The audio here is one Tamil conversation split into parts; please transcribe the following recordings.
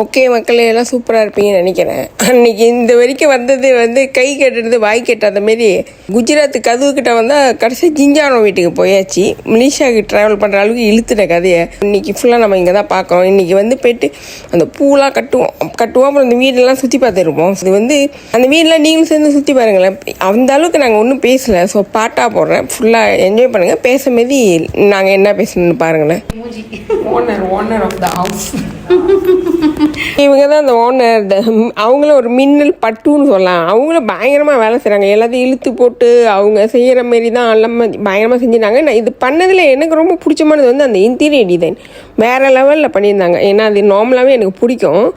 ஓகே மக்களே, எல்லாம் சூப்பராக இருப்பீங்கன்னு நினைக்கிறேன். அன்றைக்கி இந்த வரைக்கும் வந்தது கை கட்டுறது வாய் கட்டாத மாரி குஜராத்து கதவுக்கிட்ட வந்தால் கடைசி ஜிஞ்சானோ வீட்டுக்கு போயாச்சு. மலேசியாவுக்கு ட்ராவல் பண்ணுற அளவுக்கு இழுத்துட்ட கதையை இன்றைக்கி ஃபுல்லாக நம்ம இங்கே தான் பார்க்குறோம். இன்றைக்கி போய்ட்டு அந்த பூலாம் கட்டுவோம் அப்புறம் அந்த வீடெல்லாம் சுற்றி பார்த்துருப்போம். இது அந்த வீடெலாம் நீங்களும் சேர்ந்து சுற்றி பாருங்களேன். அந்த அளவுக்கு நாங்கள் ஒன்றும் பேசலை. ஸோ பாட்டாக போடுறேன், ஃபுல்லாக என்ஜாய் பண்ணுங்கள். பேச மாரி நாங்கள் என்ன பேசணும்னு பாருங்களேன். ஓனர் ஆஃப் த ஹவுஸ் இவங்க தான் அந்த ஓனர். அவங்களும் ஒரு மின்னல் பட்டுன்னு சொல்லலாம். அவங்களும் பயங்கரமாக வேலை செய்கிறாங்க. எல்லாத்தையும் இழுத்து போட்டு அவங்க செய்கிற மாரி தான் எல்லாம் பயங்கரமாக செஞ்சுட்டாங்க. நான் இது பண்ணதில் எனக்கு ரொம்ப பிடிச்சமானது அந்த இன்டீரியர் டிசைன் வேறு லெவலில் பண்ணியிருந்தாங்க. ஏன்னா அது நார்மலாகவே எனக்கு பிடிக்கும்.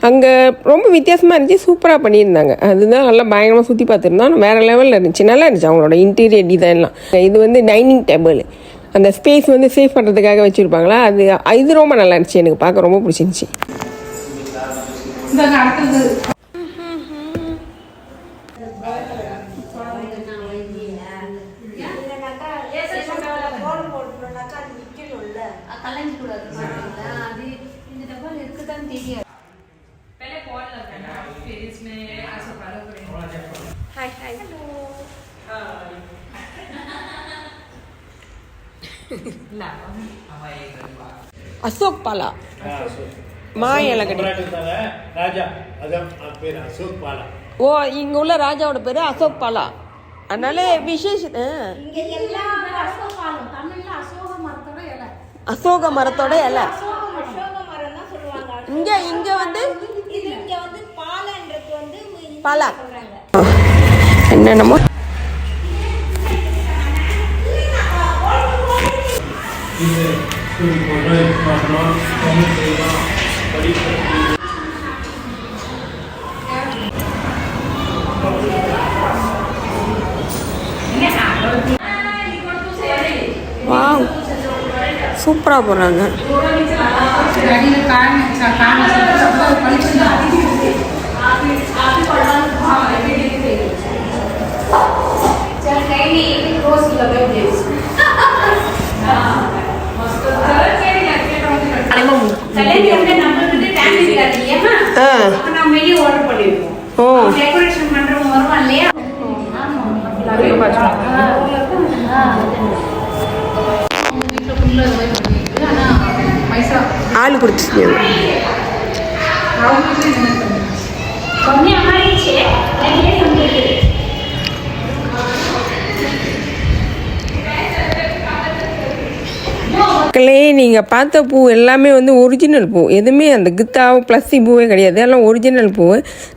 அங்கே ரொம்ப வித்தியாசமாக இருந்துச்சு, சூப்பராக பண்ணியிருந்தாங்க. அதுதான் நல்லா பயங்கரமாக சுற்றி பார்த்துருந்தோம். வேறு லெவலில் இருந்துச்சு, நல்லா இருந்துச்சு அவங்களோட இன்டீரியர் டிசைன்லாம். இது டைனிங் டேபிள், அந்த ஸ்பேஸ் சேவ் பண்ணுறதுக்காக வச்சுருப்பாங்களா, இது ரொம்ப நல்லா இருந்துச்சு. எனக்கு பார்க்க ரொம்ப பிடிச்சிருந்துச்சி. அசோக் பாலா ஓ, இங்க உள்ள ராஜாவோட பேரு அசோக் பாலா. அதனால விசேஷம் அசோக மரத்தோட இலை. இங்க பாலா என்னென்னமோ வாவ், சூப்பராக போடுறாங்க. ஆளு குடிச்சு மக்களே, நீங்கள் பார்த்த பூ எல்லாமே ஒரிஜினல் பூ. எதுவுமே அந்த கித்தாவோ பிளஸ்டி பூவே கிடையாது. எல்லாம் ஒரிஜினல் பூ.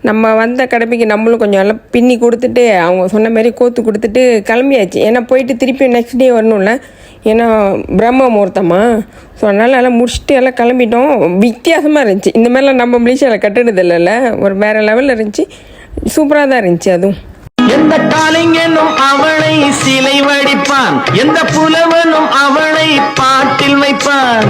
நம்ம வந்த கடமைக்கு நம்மளும் கொஞ்சம் எல்லாம் பின்னி கொடுத்துட்டு அவங்க சொன்ன மாதிரி கோத்து கொடுத்துட்டு கிளம்பியாச்சு. ஏன்னா போயிட்டு திருப்பி நெக்ஸ்ட் டே வரணும்ல, ஏன்னா பிரம்ம முகூர்த்தமா. ஸோ அதனால் எல்லாம் முடிச்சுட்டு எல்லாம் கிளம்பிட்டோம். வித்தியாசமாக இருந்துச்சு. இந்த மாதிரிலாம் நம்ம மலேசியாவில் கட்டுறது இல்லைல்ல, ஒரு வேறு லெவலில் இருந்துச்சு. சூப்பராக தான் இருந்துச்சு. அதுவும் எந்த காலைஞனும் அவளை சிலை வடிப்பான், எந்த புலவனும் அவளை பாட்டில் வைப்பான்.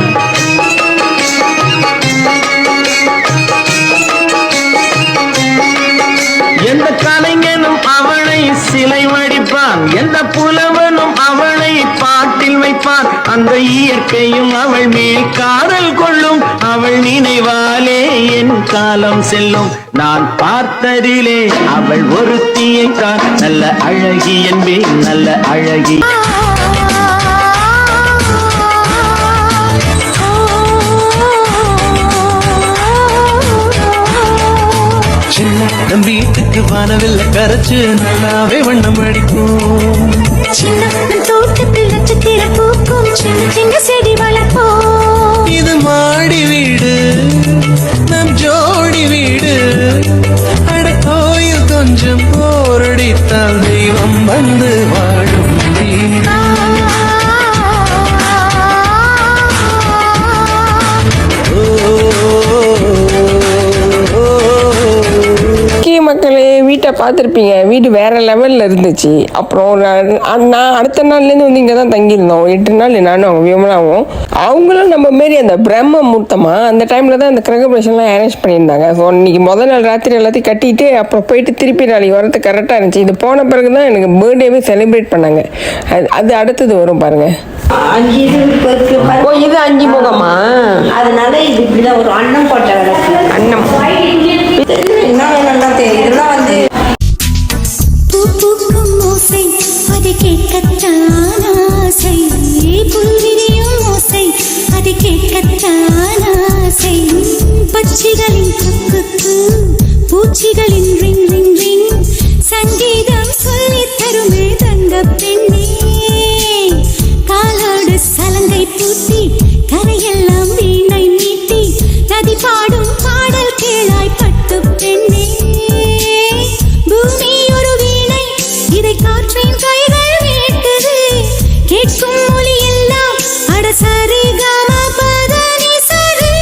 எந்த கலைஞனும் அவளை சிலை வடிப்பான், எந்த புலவனும் அவளை பாட்டில் வைப்பான். அந்த இயற்கையும் அவள் மேல் காதல் கொள்ளும், அவள் நினைவாலே என் காலம் செல்லும். நான் பார்த்ததிலே அவள் ஒருத்தியை தான் நல்ல அழகி என்பேன், நல்ல அழகி. சின்ன வீட்டுக்கு வானவில்லை கரைச்சு நல்லாவே வண்ணம் அடிக்கும். சின்ன தோட்டத்தில் நட்சத்திர பூக்கும், சின்ன சின்ன செடி வளர்ப்போம். இது மாடி வீடு, நம் ஜோடி வீடு. அட கோயில் கொஞ்சம் போரடித்தால் தெய்வம் வந்து வாழும் வீடு. மக்களே, வீட்டை பார்த்துருப்பீங்க. வீடு வேறு லெவலில் இருந்துச்சு. அப்புறம் நான் அடுத்த நாள்லேருந்து இங்கே தான் தங்கியிருந்தோம். 8 நாள் நானும் அவங்க விமலாவும். அவங்களும் நம்ம மாரி அந்த பிரம்ம முகூர்த்தமாக அந்த டைமில் தான் அந்த கிரகபிரவேசம்லாம் அரேஞ்ச் பண்ணியிருந்தாங்க. ஸோ இன்றைக்கி முதல் நாள் ராத்திரி எல்லாத்தையும் கட்டிட்டு அப்புறம் போயிட்டு திருப்பி நாளைக்கு வரது கரெக்டாக இருந்துச்சு. இது போன பிறகு தான் எனக்கு பர்த்டேவே செலிப்ரேட் பண்ணாங்க. அது அடுத்தது வரும் பாருங்கள். 5 இது 5 முகமா? அதனால இது இப்படிதான் ஒரு அன்னம் போட்ட விளக்கு. அன்னம் நல்லா இதெல்லாம் வந்து பூக்கும் ஓசை அது கேட்கத்தான் ஆசை, புல்விரியும் ஓசை அது கேட்கத்தான் ஆசை, பட்சிகளின் குக்கு பூச்சிகளின் ரிங் ரிங் ரிங், சங்கீதம் சொல்லித் தருமே தங்க பெண்ணே, காலோடு சலங்கை பூட்டி கரையெல்லாம் வீணை நீட்டி நதி பாடும் பாடல் கேளாய் பட்டு பெண்ணே, பூமி ஒரு வீணை இதை காற்றின் கைகள் மீட்டது, கேட்கும் மொழி எல்லாம் அடசரி கம பதனி சரி.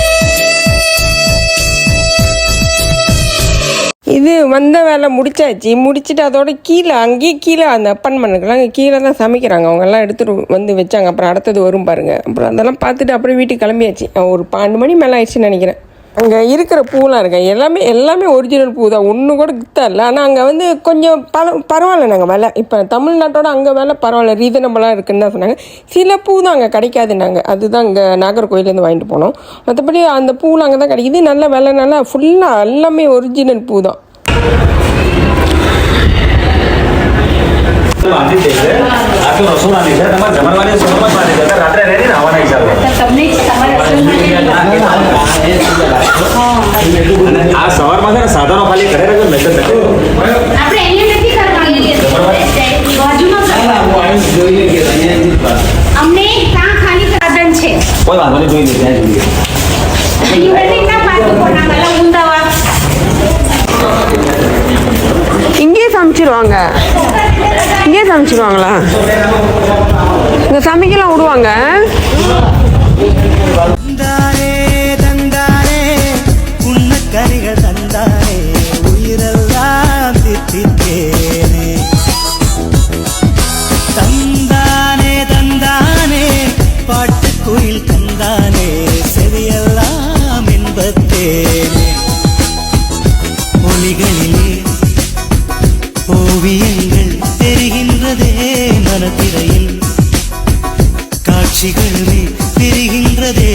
இது வந்த வேலை முடிச்சாச்சு. முடிச்சுட்டு அதோட கீழே அங்கேயே கீழே அந்த அப்பார்ட்மெண்ட்டுக்கெல்லாம் அங்கே கீழே தான் சமைக்கிறாங்க. அவங்கெல்லாம் எடுத்துகிட்டு வந்து வச்சாங்க. அப்புறம் அடுத்தது வரும் பாருங்க. அப்புறம் அதெல்லாம் பார்த்துட்டு அப்புறம் வீட்டுக்கு கிளம்பியாச்சு. ஒரு 12 மணி மேலே ஆயிடுச்சுன்னு நினைக்கிறேன். அங்கே இருக்கிற பூலாம் இருக்கேன் எல்லாமே ஒரிஜினல் பூ தான், ஒன்று கூட கிட்ட இல்லை. ஆனால் அங்கே வந்து கொஞ்சம் பரவாயில்ல. நாங்கள் விலை இப்போ தமிழ்நாட்டோட அங்கே விலை பரவாயில்ல, ரீசனபிளாக இருக்குன்னு தான் சொன்னாங்க. சில பூ தான் அங்கே கிடைக்காதுன்னாங்க. அதுதான் இங்கே நாகர்கோயிலேருந்து வாங்கிட்டு போனோம். மற்றபடி அந்த பூலாம் அங்கே தான் கிடைக்கிது. நல்ல விலை, நல்லா ஃபுல்லாக எல்லாமே ஒரிஜினல் பூ தான். આ સવારમાં છે ને સાધનો ખાલી ઘરે રહેજો ને તો આપણે અહીંયા નથી કરવાનું, અમને ત્યાં ખાલી સાધન છે. કોઈ વાંધો નહીં, જોઈ લે ત્યાં જોઈએ. யூனிட்னா பார்த்து போனாங்கல்ல உண்டாவா. இங்கேயே சமைச்சிருவாங்க. இங்கேயே சமைச்சிருவாங்களா? இங்கே சமைக்கலாம் விடுவாங்க. தந்தாரே தந்தாரே புன்னக்கரிகள் தந்தாரே, உயிரெல்லாம் தித்தித்தேனே, தந்தானே தந்தானே பாட்டுக்குயில் தந்தானே, செவியெல்லாம் இன்பத்தேனே, ஒளிகளிலே ஓவியங்கள் தெரிகின்றதே மனத்திரையில், காட்சிகளுமே தெரிகின்றதே